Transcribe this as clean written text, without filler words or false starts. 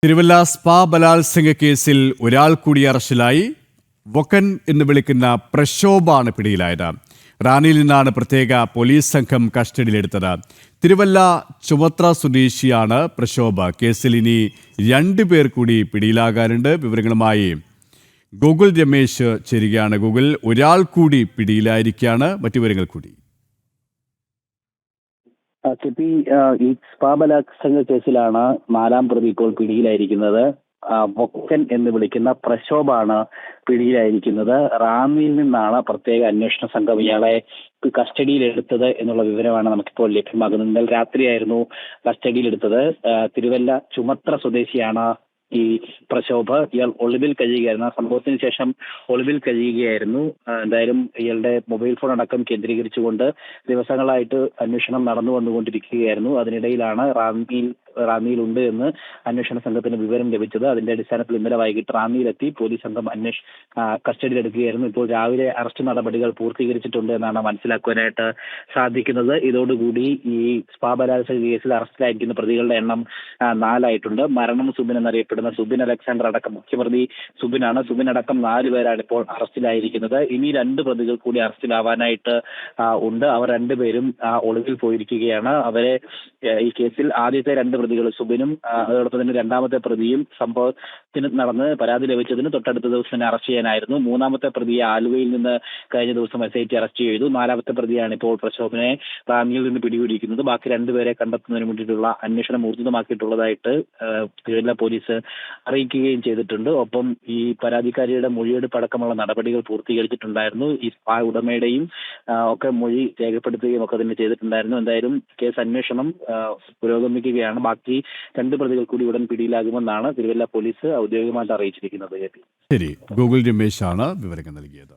Thiruvalla spa ബലാത്സംഗ കേസിൽ ഒരാൾ കൂടി അറസ്റ്റിലായി. വൊക്കൻ എന്ന് വിളിക്കുന്ന പ്രക്ഷോഭാണ് പിടിയിലായത്. റാന്നിയിൽ നിന്നാണ് പ്രത്യേക പോലീസ് സംഘം കസ്റ്റഡിയിലെടുത്തത്. തിരുവല്ല ചുമത്ര സ്വദേശിയാണ് പ്രക്ഷോഭ്. കേസിൽ ഇനി 2 പേർ കൂടി പിടിയിലാകാനുണ്ട്. വിവരങ്ങളുമായി ഗൂഗിൾ രമേശ് ചേരുകയാണ്. ഗൂഗിൾ, ഒരാൾ കൂടി പിടിയിലായിരിക്കുകയാണ്. മറ്റു വിവരങ്ങൾ കൂടി. ഈ സ്പാ ബലാത്സംഗ കേസിലാണ് 4ാം പ്രതി ഇപ്പോൾ പിടിയിലായിരിക്കുന്നത്. വൊക്കൻ എന്ന് വിളിക്കുന്ന പ്രക്ഷോഭാണ് പിടിയിലായിരിക്കുന്നത്. റാന്നിയിൽ നിന്നാണ് പ്രത്യേക അന്വേഷണ സംഘം ഇയാളെ കസ്റ്റഡിയിലെടുത്തത് എന്നുള്ള വിവരമാണ് നമുക്കിപ്പോൾ ലഭ്യമാകുന്നത്. ഇന്നലെ രാത്രിയായിരുന്നു കസ്റ്റഡിയിലെടുത്തത്. തിരുവല്ല ചുമത്ര സ്വദേശിയാണ് ഈ പ്രക്ഷോഭ്. ഇയാൾ ഒളിവിൽ കഴിയുകയായിരുന്നു. ആ സംഭവത്തിന് ശേഷം ഒളിവിൽ കഴിയുകയായിരുന്നു. എന്തായാലും ഇയാളുടെ മൊബൈൽ ഫോൺ അടക്കം കേന്ദ്രീകരിച്ചുകൊണ്ട് ദിവസങ്ങളായിട്ട് അന്വേഷണം നടന്നു വന്നുകൊണ്ടിരിക്കുകയായിരുന്നു. അതിനിടയിലാണ് റാന്നിയിലുണ്ട് എന്ന് അന്വേഷണ സംഘത്തിന് വിവരം ലഭിച്ചത്. അതിന്റെ അടിസ്ഥാനത്തിൽ ഇന്നലെ വൈകിട്ട് റാന്നിയിലെത്തി പോലീസ് സംഘം കസ്റ്റഡിയിലെടുക്കുകയായിരുന്നു. ഇപ്പോൾ രാവിലെ അറസ്റ്റ് നടപടികൾ പൂർത്തീകരിച്ചിട്ടുണ്ട് എന്നാണ് മനസ്സിലാക്കുവാനായിട്ട് സാധിക്കുന്നത്. ഇതോടുകൂടി ഈ സ്പാ ബലാത്സംഗ കേസിൽ അറസ്റ്റിലായിരിക്കുന്ന പ്രതികളുടെ എണ്ണം 4 ആയിട്ടുണ്ട്. മരണം സുബിൻ എന്നറിയപ്പെടുന്ന സുബിൻ അലക്സാണ്ടർ അടക്കം മുഖ്യപ്രതി സുബിനാണ്. സുബിൻ അടക്കം 4 പേരാണ് ഇപ്പോൾ അറസ്റ്റിലായിരിക്കുന്നത്. ഇനി 2 പ്രതികൾ കൂടി അറസ്റ്റിലാവാനായിട്ട് ഉണ്ട്. അവർ 2 പേരും ഒളിവിൽ പോയിരിക്കുകയാണ്. അവരെ ഈ കേസിൽ ആദ്യത്തെ 2 പ്രതികൾ സുബിനും അതോടൊപ്പം തന്നെ 2ാമത്തെ പ്രതിയും സംഭവത്തിന് നടന്ന് പരാതി ലഭിച്ചതിന് തൊട്ടടുത്ത ദിവസം തന്നെ അറസ്റ്റ് ചെയ്യാനായിരുന്നു. 3ാമത്തെ പ്രതിയെ ആലുവയിൽ നിന്ന് കഴിഞ്ഞ ദിവസം SIT അറസ്റ്റ് ചെയ്തു. 4ാമത്തെ പ്രതിയാണ് ഇപ്പോൾ പ്രക്ഷോഭനെ റാന്നിയിൽ നിന്ന് പിടികൂടിയിരിക്കുന്നത്. ബാക്കി 2 പേരെ കണ്ടെത്തുന്നതിന് വേണ്ടിയിട്ടുള്ള അന്വേഷണം ഊർജിതമാക്കിയിട്ടുള്ളതായിട്ട് തിരുവല്ല പോലീസ് അറിയിക്കുകയും ചെയ്തിട്ടുണ്ട്. ഒപ്പം ഈ പരാതിക്കാരിയുടെ മൊഴിയെടുപ്പ് അടക്കമുള്ള നടപടികൾ പൂർത്തീകരിച്ചിട്ടുണ്ടായിരുന്നു. ഈ സ്പാ ഉടമയുടെയും ഒക്കെ മൊഴി രേഖപ്പെടുത്തുകയും ഒക്കെ തന്നെ ചെയ്തിട്ടുണ്ടായിരുന്നു. എന്തായാലും കേസ് അന്വേഷണം പുരോഗമിക്കുകയാണ്. ബാക്കി 2 പ്രതികൾ കൂടി ഉടൻ പിടിയിലാകുമെന്നാണ് തിരുവല്ല പോലീസ് ഔദ്യോഗികമായിട്ട് അറിയിച്ചിരിക്കുന്നത്. ശരി, ഗൂഗിൾ രമേശാണ് വിവരങ്ങൾ നൽകിയത്.